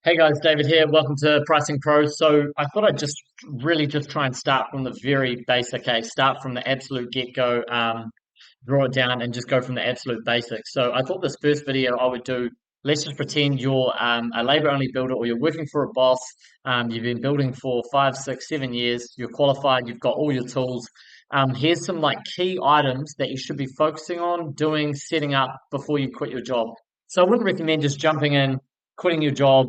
Hey guys, David here. Welcome to Pricing Pros. So I thought I'd just really just try and start from the very basic, okay? Start from the absolute get-go, draw it down and just go from the absolute basics. So I thought this first video I would do, let's just pretend you're a labor-only builder or you're working for a boss. You've been building for 5, 6, 7 years, you're qualified, you've got all your tools. Here's some like key items that you should be focusing on doing, setting up before you quit your job. So I wouldn't recommend just jumping in, quitting your job,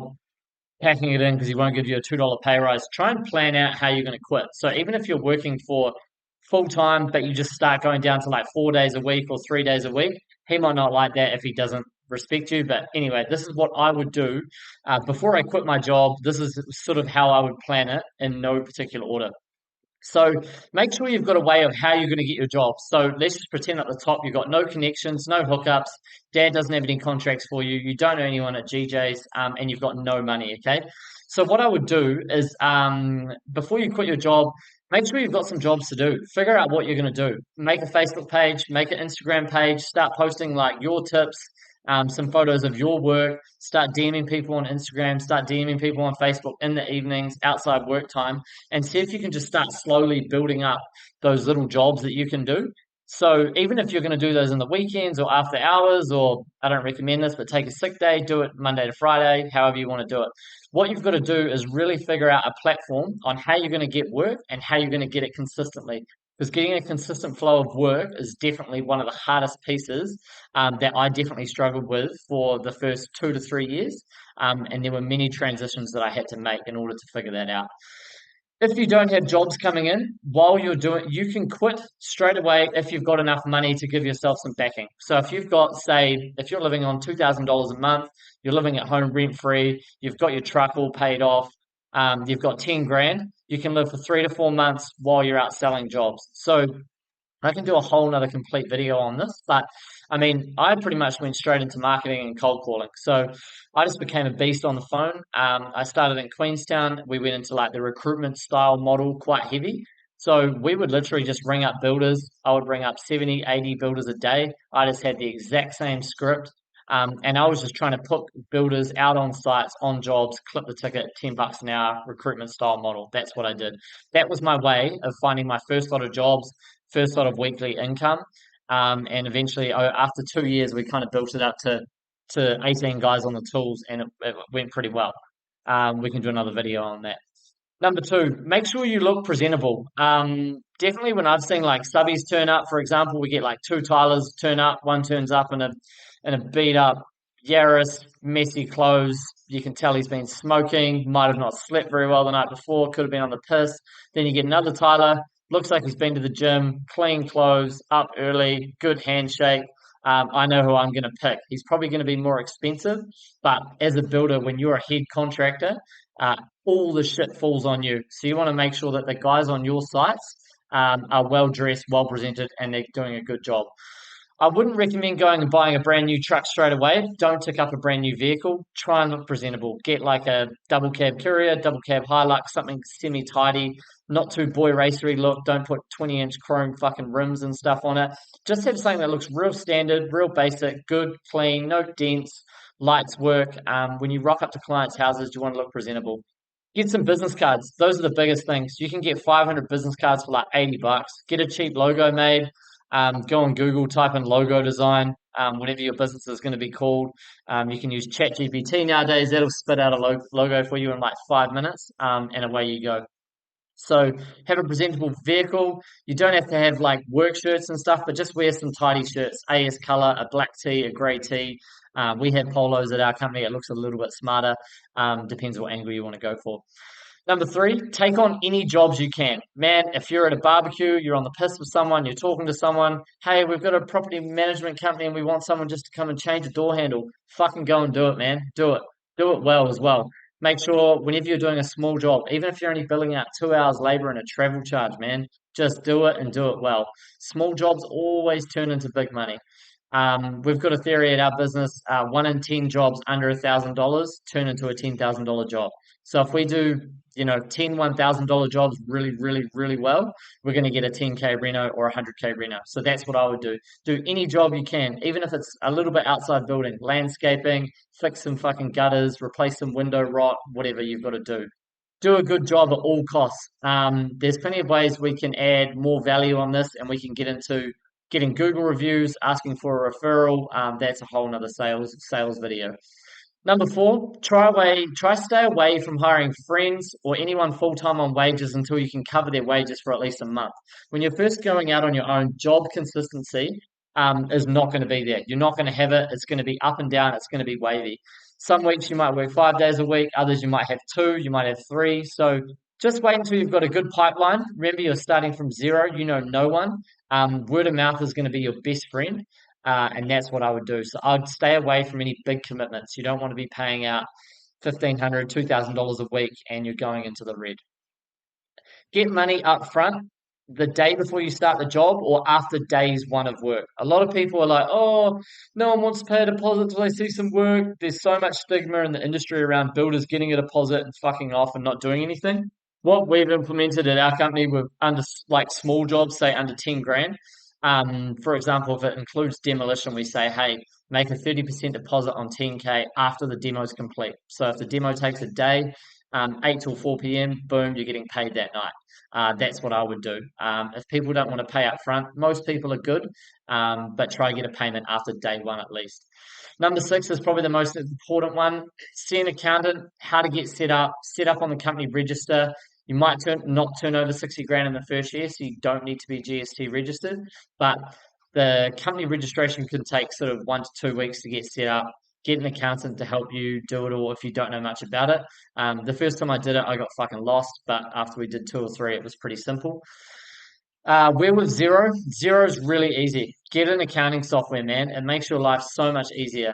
packing it in because he won't give you a $2 pay rise. Try and plan out how you're going to quit. So even if you're working for full time, but you just start going down to like 4 days a week or 3 days a week, he might not like that if he doesn't respect you. But anyway, this is what I would do before I quit my job. This is sort of how I would plan it in no particular order. So make sure you've got a way of how you're going to get your job. So let's just pretend at the top you've got no connections, no hookups. Dad doesn't have any contracts for you. You don't know anyone at GJ's, and you've got no money. Okay. So what I would do is, before you quit your job, make sure you've got some jobs to do. Figure out what you're going to do. Make a Facebook page, make an Instagram page. Start posting like your tips, some photos of your work. Start DMing people on Instagram. Start DMing people on Facebook in the evenings, outside work time, and see if you can just start slowly building up those little jobs that you can do. So even if you're going to do those in the weekends or after hours, or I don't recommend this, but take a sick day, do it Monday to Friday, however you want to do it. What you've got to do is really figure out a platform on how you're going to get work and how you're going to get it consistently. Because getting a consistent flow of work is definitely one of the hardest pieces that I definitely struggled with for the first 2 to 3 years. And there were many transitions that I had to make in order to figure that out. If you don't have jobs coming in while you're doing, you can quit straight away if you've got enough money to give yourself some backing. So if you've got, say, if you're living on $2,000 a month, you're living at home rent free, you've got your truck all paid off, you've got 10 grand, you can live for 3 to 4 months while you're out selling jobs. So I can do a whole nother complete video on this, but I mean, I pretty much went straight into marketing and cold calling. So I just became a beast on the phone. I started in Queenstown. We went into like the recruitment style model, quite heavy. So we would literally just ring up builders. I would ring up 70, 80 builders a day. I just had the exact same script. And I was just trying to put builders out on sites, on jobs, clip the ticket, $10 an hour, recruitment style model. That's what I did. That was my way of finding my first lot of jobs, first lot of weekly income. And eventually, after 2 years, we kind of built it up to 18 guys on the tools, and it went pretty well. We can do another video on that. Number two, make sure you look presentable. Definitely when I've seen like subbies turn up, for example, we get like two Tylers turn up, one turns up in a beat up Yaris, messy clothes. You can tell he's been smoking, might have not slept very well the night before, could have been on the piss. Then you get another Tyler, looks like he's been to the gym, clean clothes, up early, good handshake. I know who I'm going to pick. He's probably going to be more expensive, but as a builder, when you're a head contractor, uh, all the shit falls on you. So you want to make sure that the guys on your sites are well dressed, well presented, and they're doing a good job. I wouldn't recommend going and buying a brand new truck straight away. Don't tick up a brand new vehicle. Try and look presentable. Get like a double cab Courier, double cab Hilux, something semi tidy, not too boy racery look. Don't put 20-inch chrome fucking rims and stuff on it. Just have something that looks real standard, real basic, good, clean, no dents, lights work. When you rock up to clients' houses, you want to look presentable. Get some business cards. Those are the biggest things. You can get 500 business cards for like $80. Get a cheap logo made. Go on Google, type in logo design, whatever your business is going to be called. You can use ChatGPT nowadays. That'll spit out a logo for you in like 5 minutes, and away you go. So have a presentable vehicle. You don't have to have like work shirts and stuff, but just wear some tidy shirts. AS color, a black tee, a grey tee. We have polos at our company. It looks a little bit smarter. Depends what angle you want to go for. Number three, take on any jobs you can. Man, if you're at a barbecue, you're on the piss with someone, you're talking to someone, hey, we've got a property management company and we want someone just to come and change a door handle. Fucking go and do it, man. Do it. Do it well as well. Make sure whenever you're doing a small job, even if you're only billing out 2 hours labor and a travel charge, man, just do it and do it well. Small jobs always turn into big money. We've got a theory at our business: 1 in 10 jobs under $1,000 turn into a $10,000 job. So if we do, 10 $1,000 jobs really, really, really well, we're going to get a 10K reno or a 100K reno. So that's what I would do. Do any job you can, even if it's a little bit outside building, landscaping, fix some fucking gutters, replace some window rot, whatever you've got to do. Do a good job at all costs. There's plenty of ways we can add more value on this, and we can get into getting Google reviews, asking for a referral. That's a whole nother sales video. Number four, try stay away from hiring friends or anyone full time on wages until you can cover their wages for at least a month. When you're first going out on your own, job consistency is not going to be there. You're not going to have it. It's going to be up and down. It's going to be wavy. Some weeks you might work 5 days a week. Others you might have two. You might have three. So just wait until you've got a good pipeline. Remember, you're starting from zero. You know no one. Word of mouth is going to be your best friend. And that's what I would do. So I'd stay away from any big commitments. You don't want to be paying out $1,500, $2,000 a week and you're going into the red. Get money up front the day before you start the job or after days one of work. A lot of people are like, oh, no one wants to pay a deposit until they see some work. There's so much stigma in the industry around builders getting a deposit and fucking off and not doing anything. What we've implemented at our company with under like small jobs, say under 10 grand. For example, if it includes demolition, we say, hey, make a 30% deposit on 10K after the demo is complete. So if the demo takes a day, 8 till 4 p.m., boom, you're getting paid that night. That's what I would do. If people don't want to pay up front, most people are good, but try to get a payment after day one at least. Number six is probably the most important one. See an accountant, how to get set up on the company register. You might not turn over 60 grand in the first year, so you don't need to be GST registered, but the company registration could take sort of 1 to 2 weeks to get set up. Get an accountant to help you do it all if you don't know much about it. The first time I did it, I got fucking lost, but after we did 2 or 3, it was pretty simple. We're with Zero. Zero is really easy. Get an accounting software, man. It makes your life so much easier.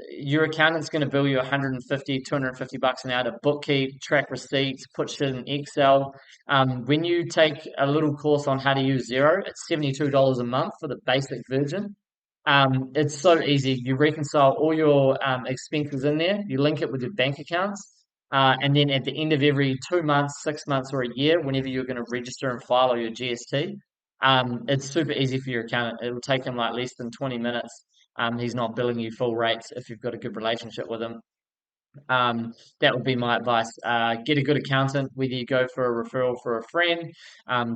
Your accountant's going to bill you 150, 250 bucks an hour to bookkeep, track receipts, put shit in Excel. When you take a little course on how to use Zero, it's $72 a month for the basic version. It's so easy. You reconcile all your expenses in there. You link it with your bank accounts. And then at the end of every 2 months, 6 months, or a year, whenever you're going to register and file your GST, it's super easy for your accountant. It will take him like less than 20 minutes. He's not billing you full rates if you've got a good relationship with him. That would be my advice. Get a good accountant, whether you go for a referral for a friend,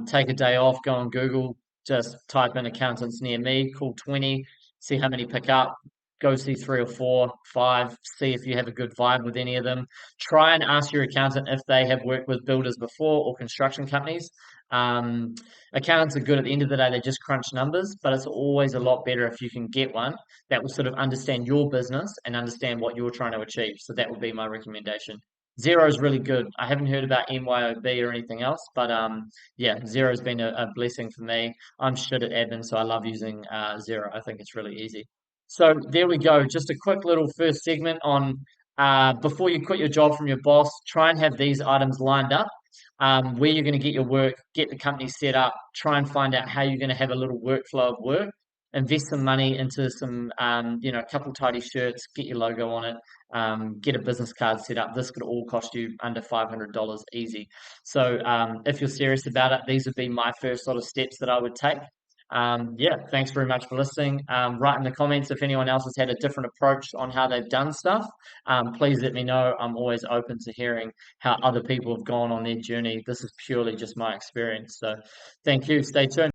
take a day off, go on Google, just type in accountants near me, call 20, see how many pick up, go see 3 or 4, 5, see if you have a good vibe with any of them. Try and ask your accountant if they have worked with builders before or construction companies. Accountants are good at the end of the day, they just crunch numbers, but it's always a lot better if you can get one that will sort of understand your business and understand what you're trying to achieve. So that would be my recommendation. Zero is really good. I haven't heard about MYOB or anything else, but yeah, Zero has been a blessing for me. I'm shit at admin, so I love using Zero. I think it's really easy. So there we go. Just a quick little first segment on before you quit your job from your boss, try and have these items lined up. Where you're going to get your work, get the company set up, try and find out how you're going to have a little workflow of work, invest some money into some, a couple tidy shirts, get your logo on it, get a business card set up. This could all cost you under $500 easy. So if you're serious about it, these would be my first sort of steps that I would take. Yeah, thanks very much for listening. Write in the comments if anyone else has had a different approach on how they've done stuff. Please let me know. I'm always open to hearing how other people have gone on their journey. This is purely just my experience. So thank you. Stay tuned.